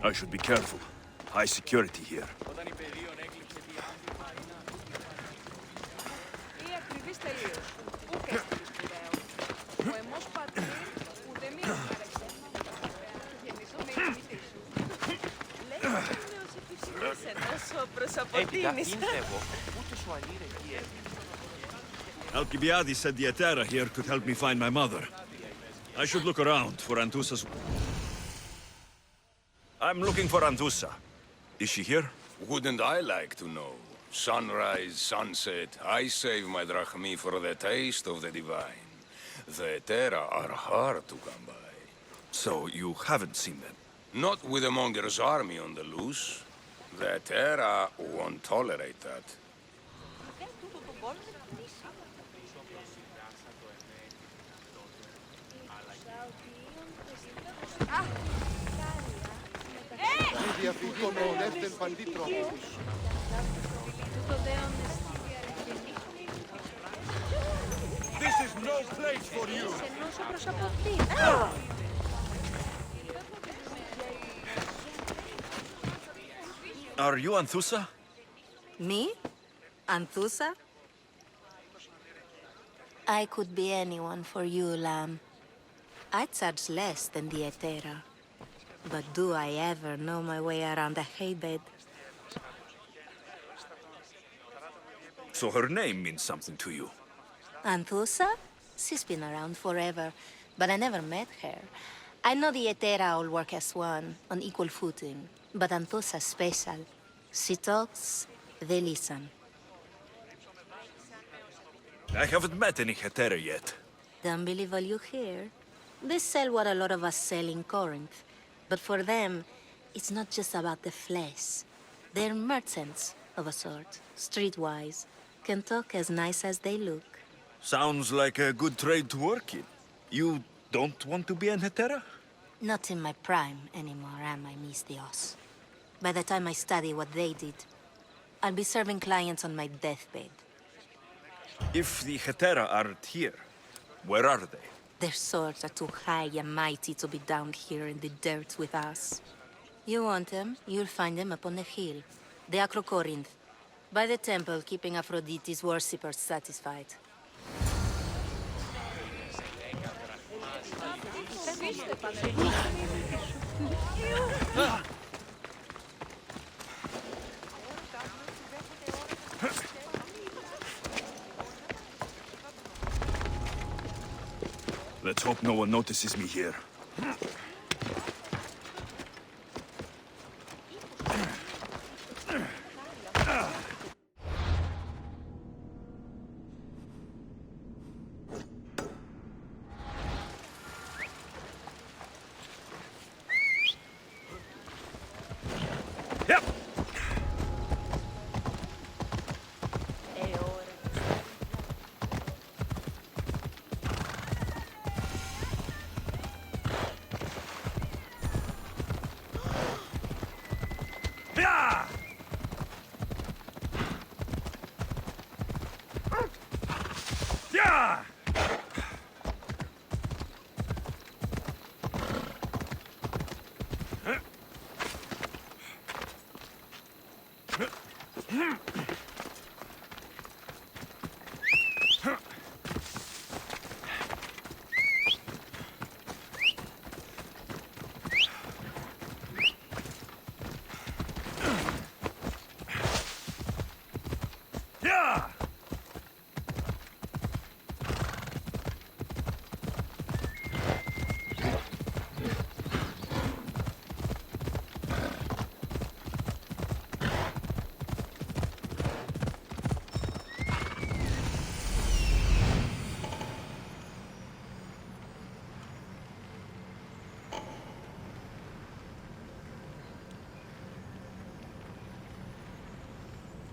I should be careful. High security here. Alcibiades said the Etera here could help me find my mother. I should look around for Anthusa's... I'm looking for Anthusa. Is she here? Wouldn't I like to know? Sunrise, sunset, I save my drachmi for the taste of the divine. The Etera are hard to come by. So you haven't seen them? Not with the Monger's army on the loose. The Etera won't tolerate that. This is no place for you! Are you Anthusa? Me? Anthusa? I could be anyone for you, Lamb. I charge less than the Etera. But do I ever know my way around a haybed? So her name means something to you? Anthusa? She's been around forever, but I never met her. I know the Etera all work as one, on equal footing. But Anthusa's special. She talks, they listen. I haven't met any Hetera yet. Don't believe all you hear. They sell what a lot of us sell in Corinth. But for them, it's not just about the flesh. They're merchants, of a sort, streetwise. Can talk as nice as they look. Sounds like a good trade to work in. You don't want to be an Hetera? Not in my prime anymore, am I, Miss Dios? By the time I study what they did, I'll be serving clients on my deathbed. If the Hetera aren't here, where are they? Their swords are too high and mighty to be down here in the dirt with us. You want them, you'll find them up on the hill. The Acrocorinth. By the temple, keeping Aphrodite's worshippers satisfied. Let's hope no one notices me here. Yep.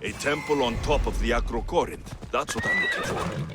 A temple on top of the Acrocorinth. That's what I'm looking for.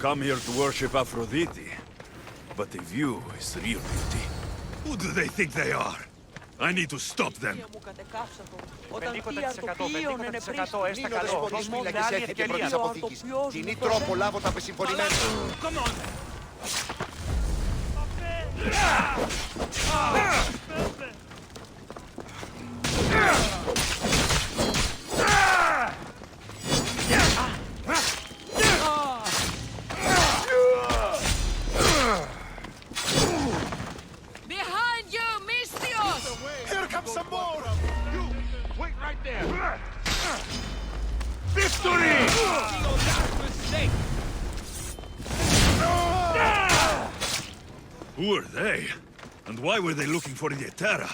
come here to worship Aphrodite, but the view is the real beauty. Who do they think they are? I need to stop them. 50% έστω καλό. Πώς φύλακες έθηκε πρώτης αποθήκης. Κινεί τρόπο, λάβω τα πεσυμφωνημένα. Come on! Behind you, Misthios! Here comes some more! You! Wait right there! Victory! Who are they? And why were they looking for the Terra?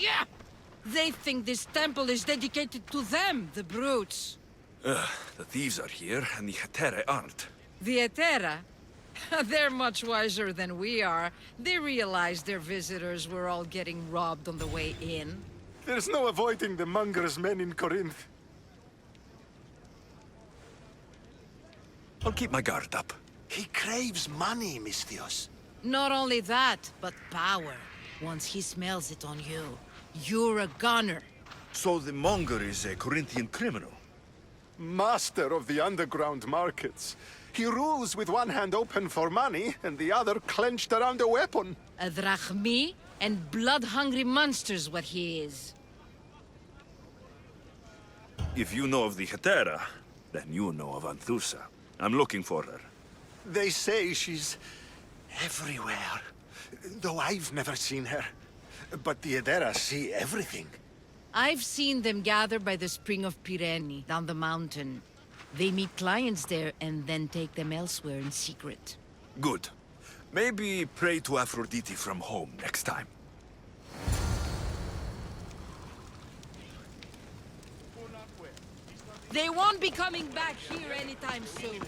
Yeah! They think this temple is dedicated to them, the brutes. The thieves are here, and the Hetera aren't. The Etera? They're much wiser than we are. They realized their visitors were all getting robbed on the way in. There's no avoiding the monger's men in Corinth. I'll keep my guard up. He craves money, Misthios. Not only that, but power. Once he smells it on you, you're a gunner. So the monger is a Corinthian criminal? Master of the underground markets. He rules with one hand open for money and the other clenched around a weapon. A drachmi and blood-hungry monster's what he is. If you know of the Hetera, then you know of Anthusa. I'm looking for her. They say she's everywhere, though I've never seen her. But the Edera see everything. I've seen them gather by the spring of Pyrene, down the mountain. They meet clients there and then take them elsewhere in secret. Good. Maybe pray to Aphrodite from home next time. They won't be coming back here anytime soon.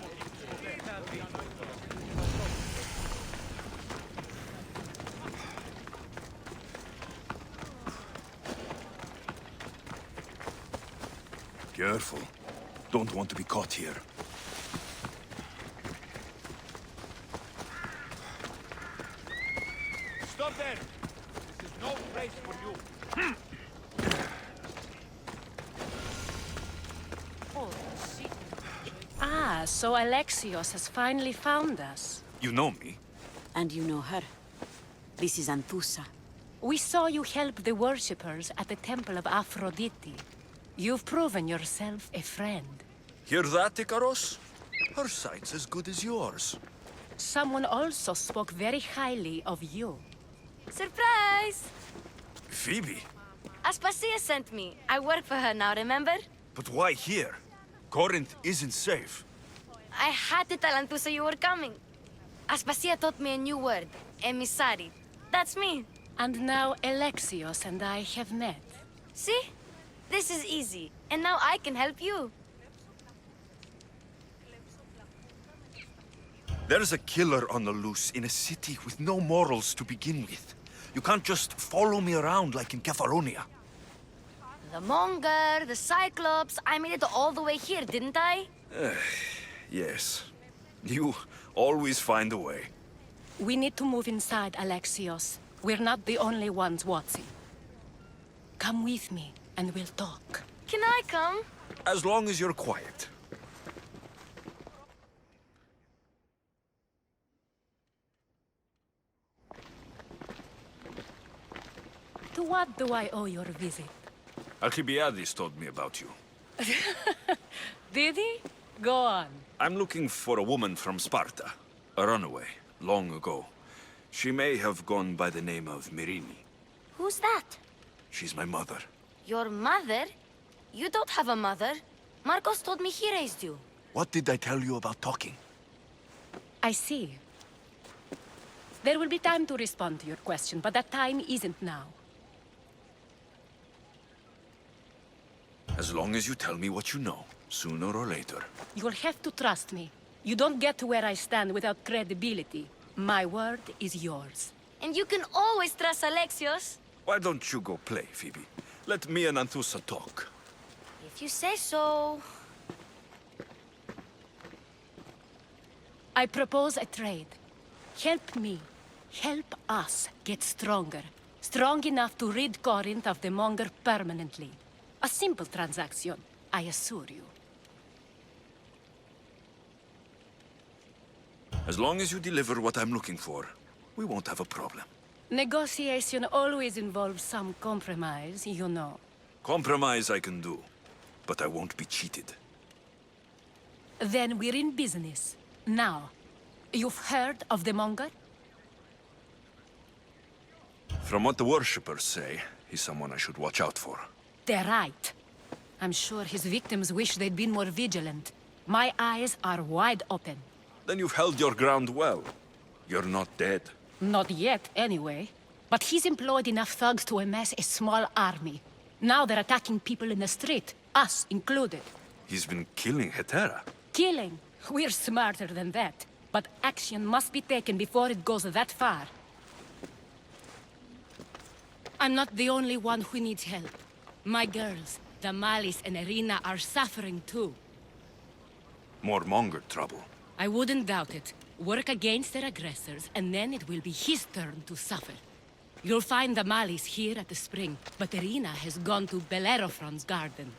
Careful. Don't want to be caught here. Stop there! This is no place for you. Ah, so Alexios has finally found us. You know me? And you know her. This is Anthusa. We saw you help the worshippers at the Temple of Aphrodite. You've proven yourself a friend. Hear that, Ikaros? Her sight's as good as yours. Someone also spoke very highly of you. Surprise! Phoebe? Aspasia sent me. I work for her now, remember? But why here? Corinth isn't safe. I had to tell Anthusa you were coming. Aspasia taught me a new word. Emissary. That's me. And now Alexios and I have met. See? This is easy. And now I can help you. There's a killer on the loose in a city with no morals to begin with. You can't just follow me around like in Kefalonia. The Monger, the Cyclops. I made it all the way here, didn't I? Yes. You always find a way. We need to move inside, Alexios. We're not the only ones watching. Come with me, and we'll talk. Can I come? As long as you're quiet. To what do I owe your visit? Alcibiades told me about you. Did he? Go on. I'm looking for a woman from Sparta. A runaway, long ago. She may have gone by the name of Myrine. Who's that? She's my mother. Your mother? You don't have a mother. Marcos told me he raised you. What did I tell you about talking? I see. There will be time to respond to your question, but that time isn't now. As long as you tell me what you know, sooner or later. You'll have to trust me. You don't get to where I stand without credibility. My word is yours. And you can always trust Alexios. Why don't you go play, Phoebe? Let me and Anthusa talk. If you say so. I propose a trade. Help me. Help us get stronger. Strong enough to rid Corinth of the Monger permanently. A simple transaction, I assure you. As long as you deliver what I'm looking for, we won't have a problem. Negotiation always involves some compromise, you know. Compromise I can do, but I won't be cheated. Then we're in business. Now, you've heard of the Monger? From what the worshippers say, he's someone I should watch out for. They're right. I'm sure his victims wish they'd been more vigilant. My eyes are wide open. Then you've held your ground well. You're not dead. Not yet, anyway. But he's employed enough thugs to amass a small army. Now they're attacking people in the street, us included. He's been killing Hetera. Killing? We're smarter than that. But action must be taken before it goes that far. I'm not the only one who needs help. My girls, Damalis and Irina, are suffering too. More Monger trouble. I wouldn't doubt it. Work against their aggressors, and then it will be his turn to suffer. You'll find Damalis here at the spring, but Irina has gone to Bellerophon's garden.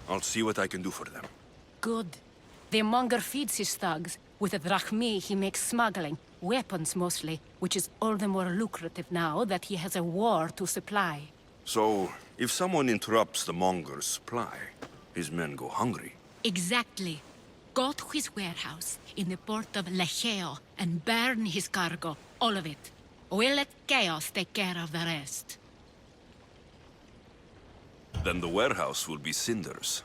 I'll see what I can do for them. Good. The Monger feeds his thugs. With the drachmi, he makes smuggling. Weapons, mostly, which is all the more lucrative now that he has a war to supply. So, if someone interrupts the Monger's supply, his men go hungry. Exactly. Go to his warehouse in the port of Lecheo and burn his cargo, all of it. We'll let chaos take care of the rest. Then the warehouse will be cinders.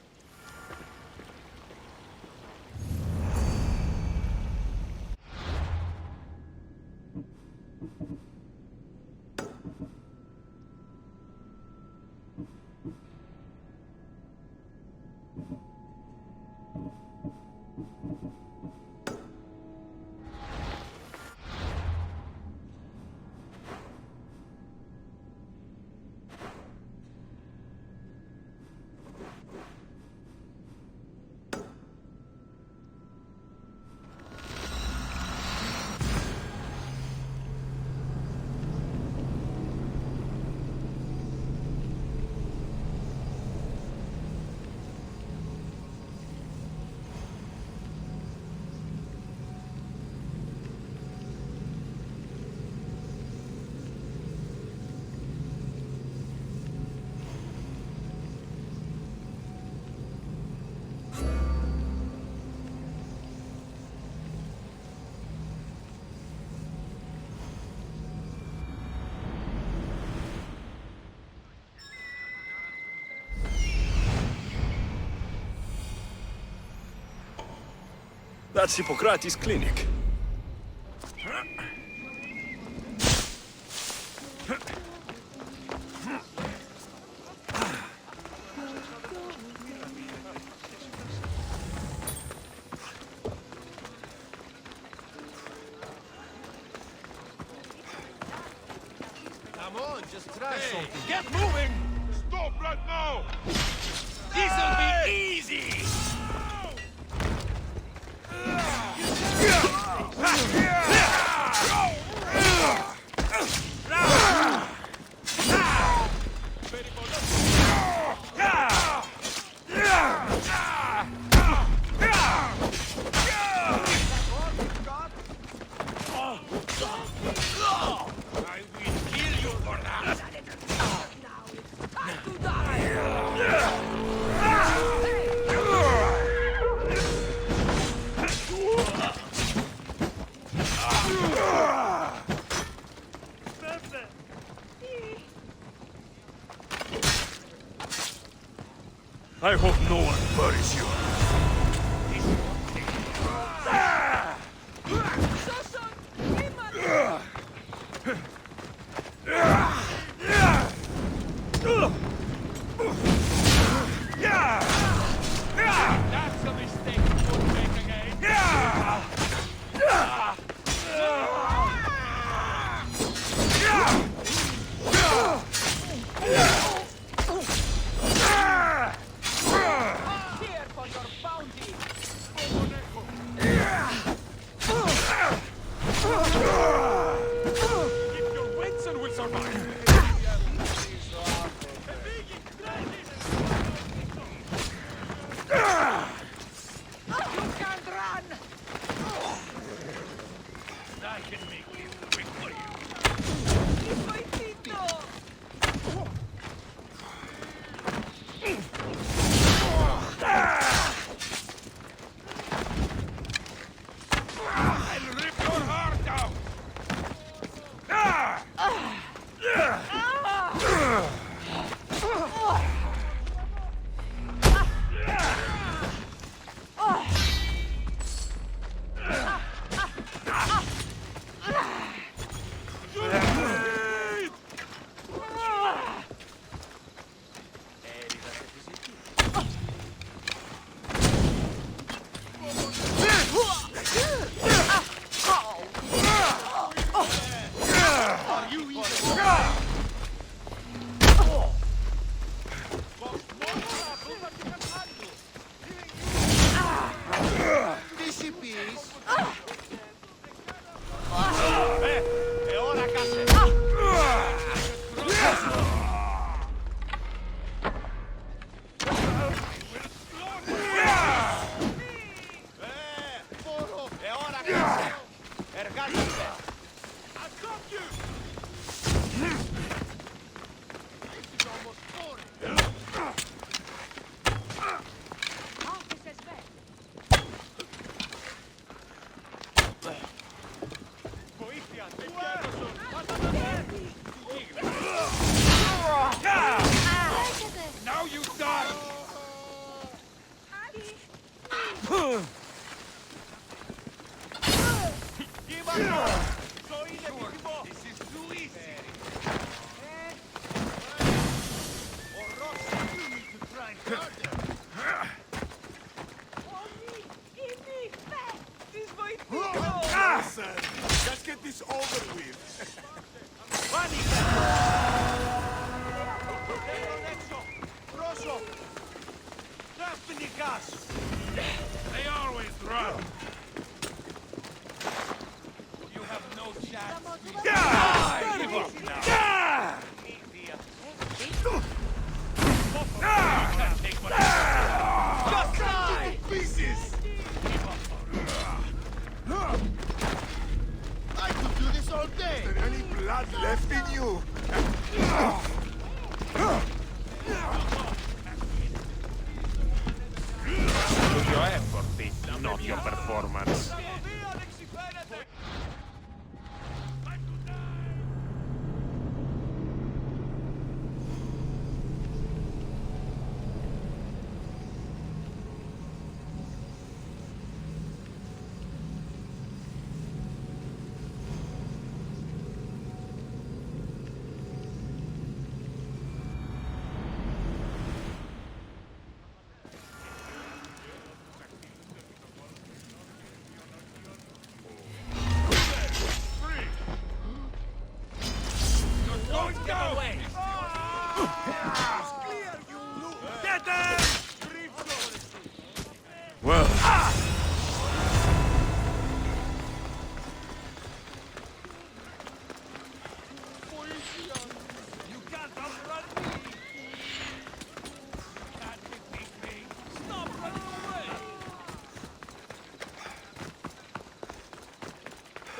That's Hippocrates' clinic. Come on, just try something. Get moving! Stop right now! This'll be easy! I hope no one buries you. That's a mistake you won't make again. Here for Now you die! This is too easy! You need to try harder! Listen, let's get this over with. They always run. You have no chance. Give up now. You can't take what just die! Pieces! I could do this all day. Is there any blood left in you? Your effort, not your performance. Well, You can't outrun me! Can't defeat me! Stop running away!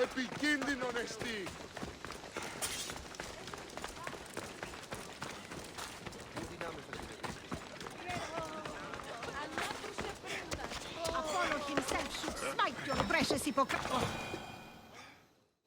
Επικίνδυνο εστί. Apollo himself should smite your precious Hippocrates.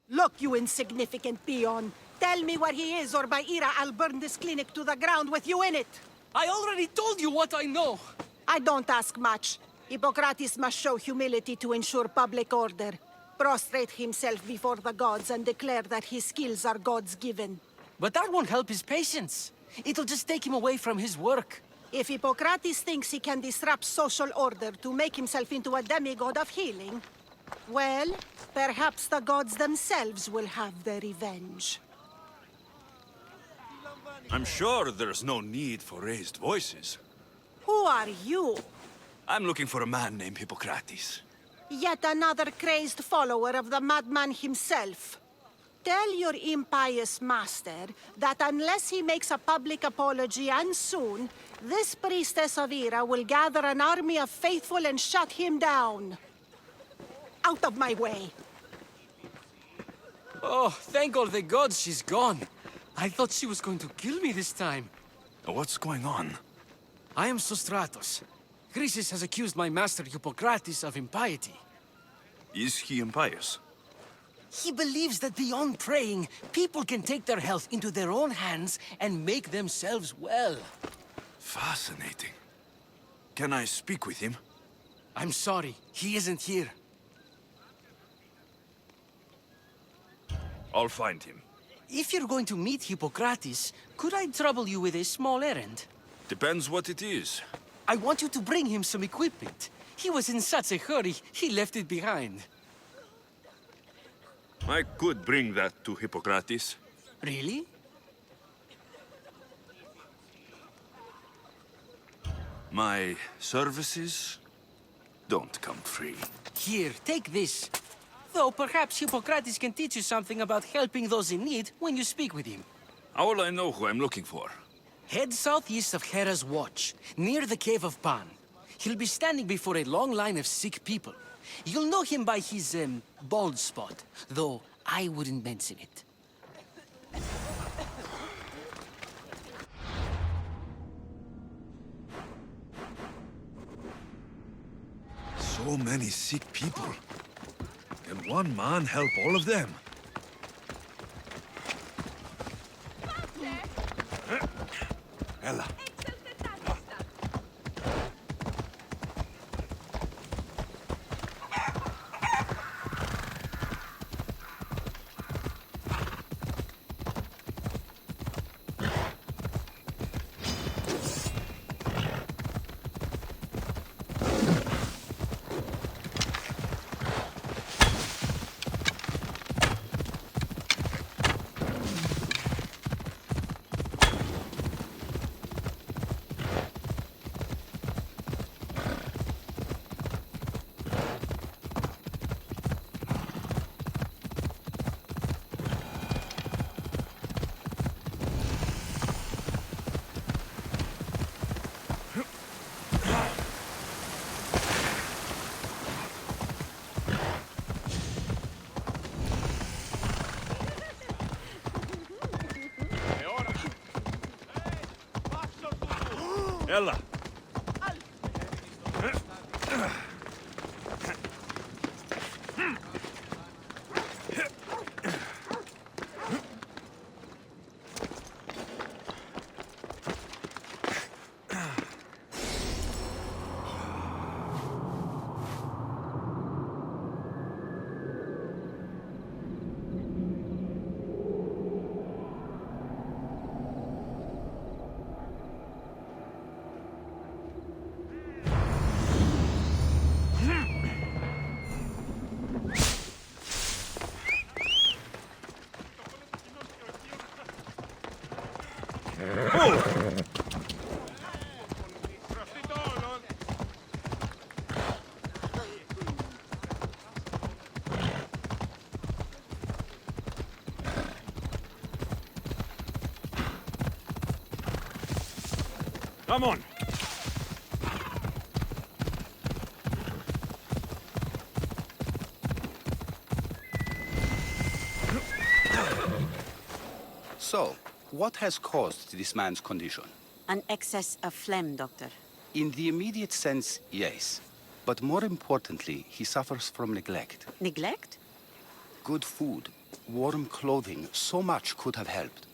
Look, you insignificant peon. Tell me where he is, or by Ira, I'll burn this clinic to the ground with you in it. I already told you what I know. I don't ask much. Hippocrates must show humility to ensure public order. Prostrate himself before the gods and declare that his skills are God's given. But that won't help his patients. It'll just take him away from his work. If Hippocrates thinks he can disrupt social order to make himself into a demigod of healing, well, perhaps the gods themselves will have their revenge. I'm sure there's no need for raised voices. Who are you? I'm looking for a man named Hippocrates. Yet another crazed follower of the madman himself. Tell your impious master that unless he makes a public apology, and soon, this priestess of Ira will gather an army of faithful and shut him down. Out of my way. Oh, thank all the gods she's gone. I thought she was going to kill me this time. What's going on? I am Sostratos. Chrysis has accused my master Hippocrates of impiety. Is he impious? He believes that beyond praying, people can take their health into their own hands and make themselves well. Fascinating. Can I speak with him? I'm sorry, he isn't here. I'll find him. If you're going to meet Hippocrates, could I trouble you with a small errand? Depends what it is. I want you to bring him some equipment. He was in such a hurry, he left it behind. I could bring that to Hippocrates. Really? My services don't come free. Here, take this. Though perhaps Hippocrates can teach you something about helping those in need when you speak with him. How will I know who I'm looking for? Head southeast of Hera's Watch, near the Cave of Pan. He'll be standing before a long line of sick people. You'll know him by his, bald spot, though I wouldn't mention it. So many sick people. Can one man help all of them? Ella. Ella. Come on. So, what has caused this man's condition? An excess of phlegm, Doctor. In the immediate sense, yes. But more importantly, he suffers from neglect. Neglect? Good food, warm clothing, so much could have helped.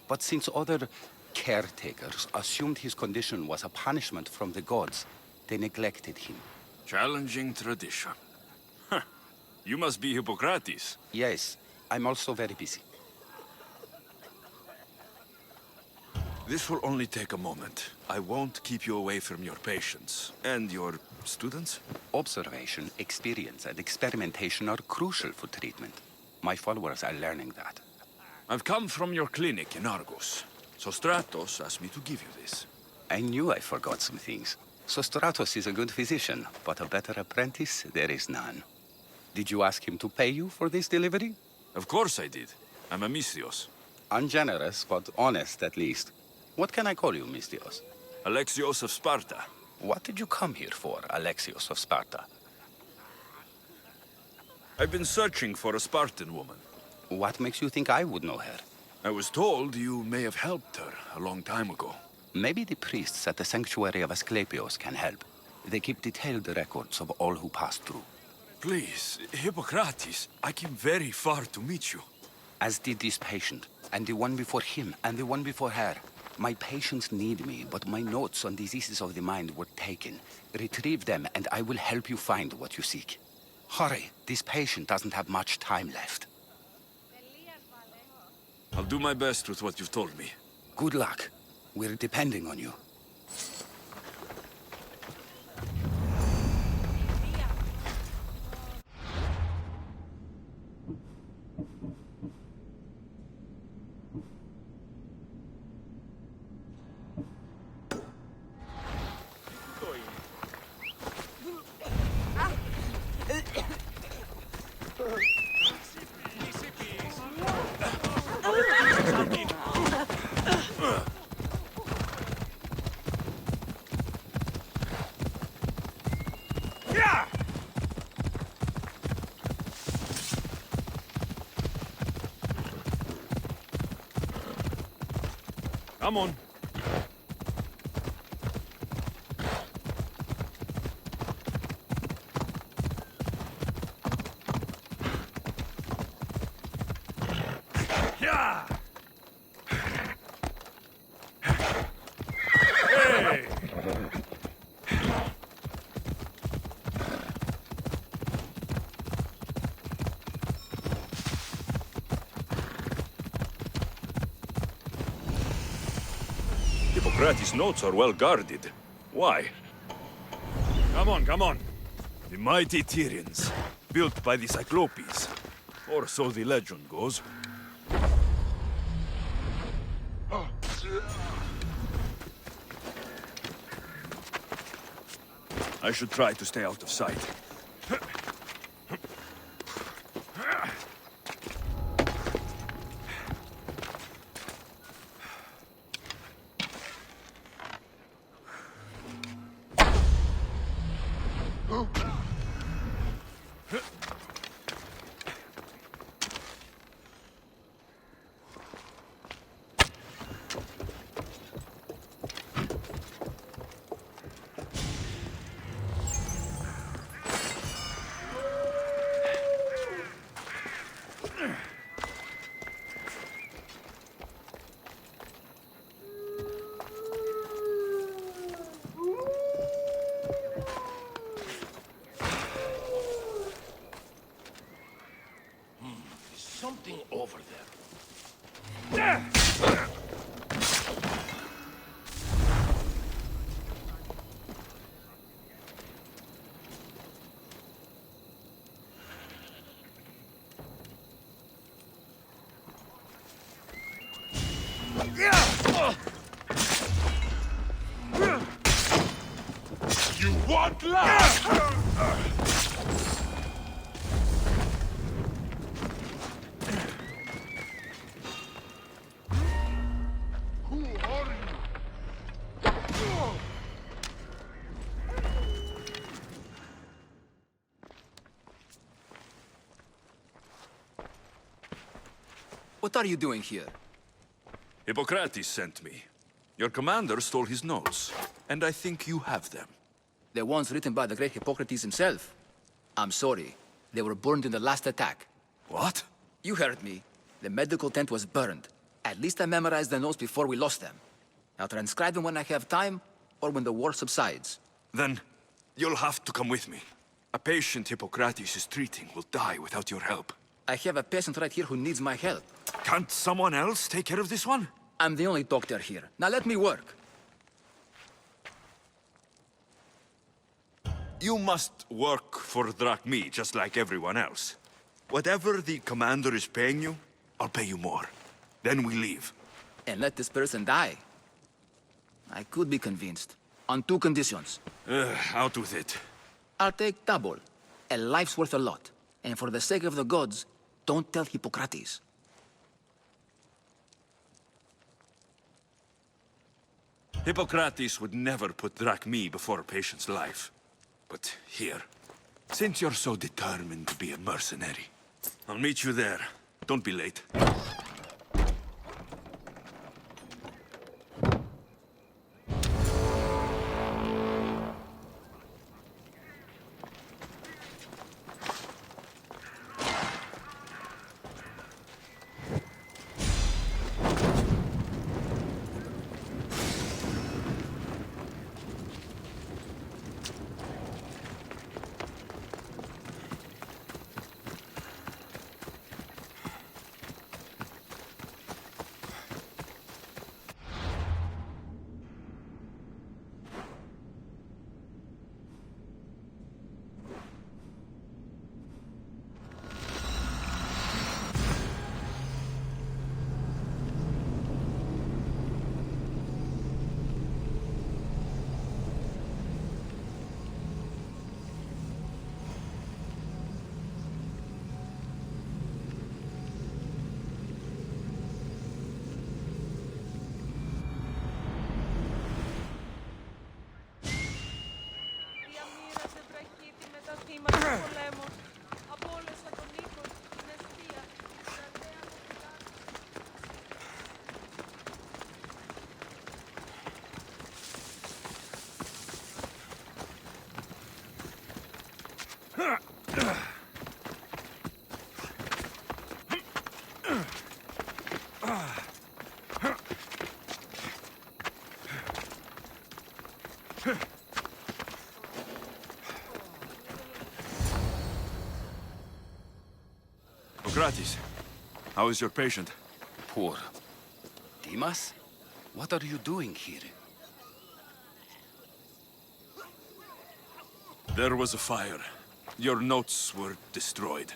But since other caretakers assumed his condition was a punishment from the gods, they neglected him. Challenging tradition. Huh. You must be Hippocrates. Yes, I'm also very busy. This will only take a moment. I won't keep you away from your patients. And your students? Observation, experience, and experimentation are crucial for treatment. My followers are learning that. I've come from your clinic in Argos. So Stratos asked me to give you this. I knew I forgot some things. So Stratos is a good physician, but a better apprentice, there is none. Did you ask him to pay you for this delivery? Of course I did. I'm a Misthios. Ungenerous, but honest at least. What can I call you, Misthios? Alexios of Sparta. What did you come here for, Alexios of Sparta? I've been searching for a Spartan woman. What makes you think I would know her? I was told you may have helped her a long time ago. Maybe the priests at the sanctuary of Asclepios can help. They keep detailed records of all who passed through. Please, Hippocrates, I came very far to meet you. As did this patient, and the one before him, and the one before her. My patients need me, but my notes on diseases of the mind were taken. Retrieve them, and I will help you find what you seek. Hurry, this patient doesn't have much time left. I'll do my best with what you've told me. Good luck. We're depending on you. Come on. Hey! Hippocrates' notes are well guarded. Why? Come on, come on. The mighty Tyrians, built by the Cyclopes. Or so the legend goes. I should try to stay out of sight. Something over there. You want love? What are you doing here? Hippocrates sent me. Your commander stole his notes, and I think you have them. The ones written by the great Hippocrates himself. I'm sorry. They were burned in the last attack. What? You heard me. The medical tent was burned. At least I memorized the notes before we lost them. I'll transcribe them when I have time, or when the war subsides. Then, you'll have to come with me. A patient Hippocrates is treating will die without your help. I have a patient right here who needs my help. Can't someone else take care of this one? I'm the only doctor here. Now let me work. You must work for drachmi, just like everyone else. Whatever the commander is paying you, I'll pay you more. Then we leave. And let this person die. I could be convinced. On two conditions. Out with it. I'll take double. A life's worth a lot. And for the sake of the gods, don't tell Hippocrates. Hippocrates would never put drachmi before a patient's life. But here, since you're so determined to be a mercenary, I'll meet you there. Don't be late. Hippocrates, how is your patient? Poor. Demas? What are you doing here? There was a fire. Your notes were destroyed.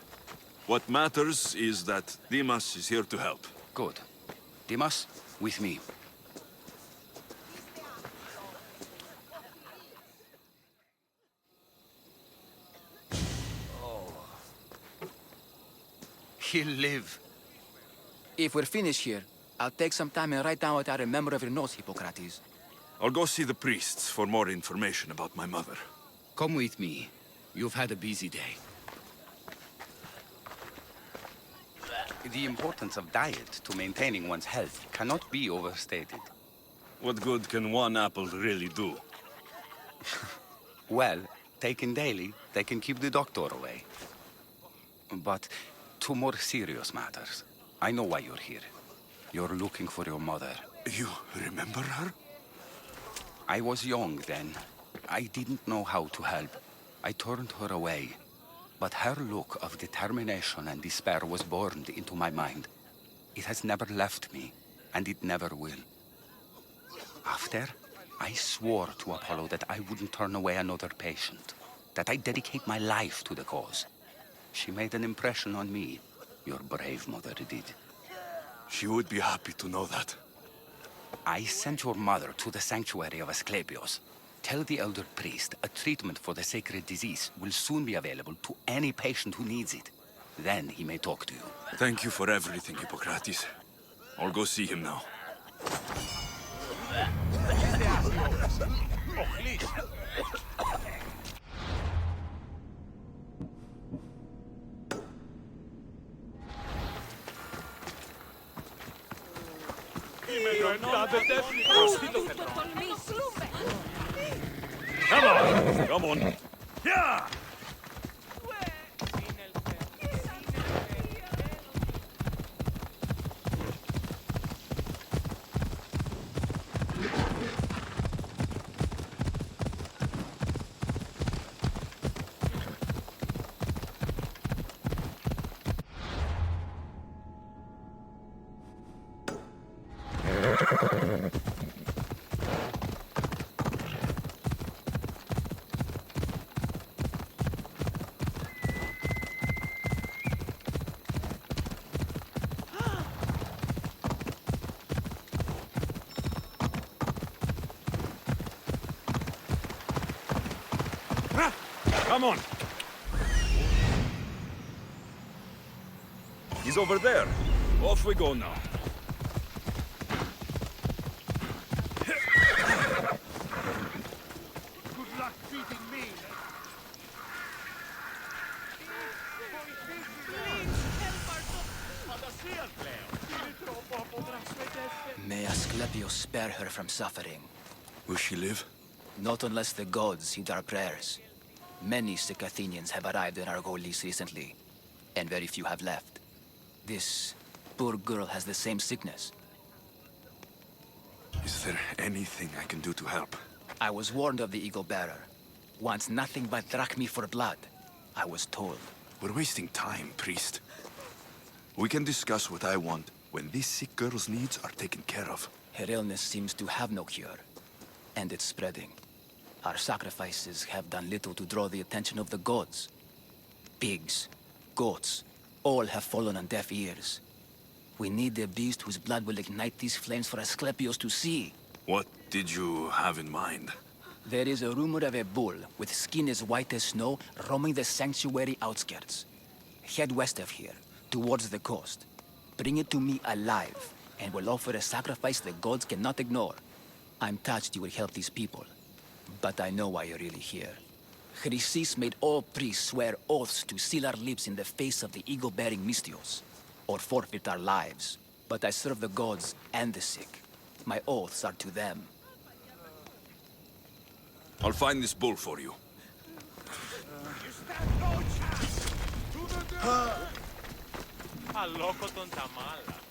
What matters is that Demas is here to help. Good. Demas, with me. He'll live. If we're finished here, I'll take some time and write down what I remember of your notes, Hippocrates. I'll go see the priests for more information about my mother. Come with me. You've had a busy day. The importance of diet to maintaining one's health cannot be overstated. What good can one apple really do? Well, taken daily, they can keep the doctor away. But to more serious matters. I know why you're here. You're looking for your mother. You remember her? I was young then. I didn't know how to help. I turned her away. But her look of determination and despair was burned into my mind. It has never left me, and it never will. After, I swore to Apollo that I wouldn't turn away another patient, that I'd dedicate my life to the cause. She made an impression on me. Your brave mother did. She would be happy to know that. I sent your mother to the sanctuary of Asclepios. Tell the elder priest a treatment for the sacred disease will soon be available to any patient who needs it. Then he may talk to you. Thank you for everything, Hippocrates. I'll go see him now. Come on! Come on! Yeah! Come on! He's over there. Off we go now. Good luck beating me. May Asclepios spare her from suffering. Will she live? Not unless the gods heed our prayers. Many sick Athenians have arrived in Argolis recently, and very few have left. This poor girl has the same sickness. Is there anything I can do to help? I was warned of the Eagle Bearer. Wants nothing but drachmi for blood. I was told. We're wasting time, priest. We can discuss what I want when this sick girl's needs are taken care of. Her illness seems to have no cure, and it's spreading. Our sacrifices have done little to draw the attention of the gods. Pigs, goats, all have fallen on deaf ears. We need the beast whose blood will ignite these flames for Asclepios to see. What did you have in mind? There is a rumor of a bull with skin as white as snow roaming the sanctuary outskirts. Head west of here, towards the coast. Bring it to me alive, and we'll offer a sacrifice the gods cannot ignore. I'm touched you will help these people. But I know why you're really here. Chrysis made all priests swear oaths to seal our lips in the face of the eagle-bearing Mystios, or forfeit our lives. But I serve the gods and the sick. My oaths are to them. I'll find this bull for you. Αλόκοτον τα μάλα.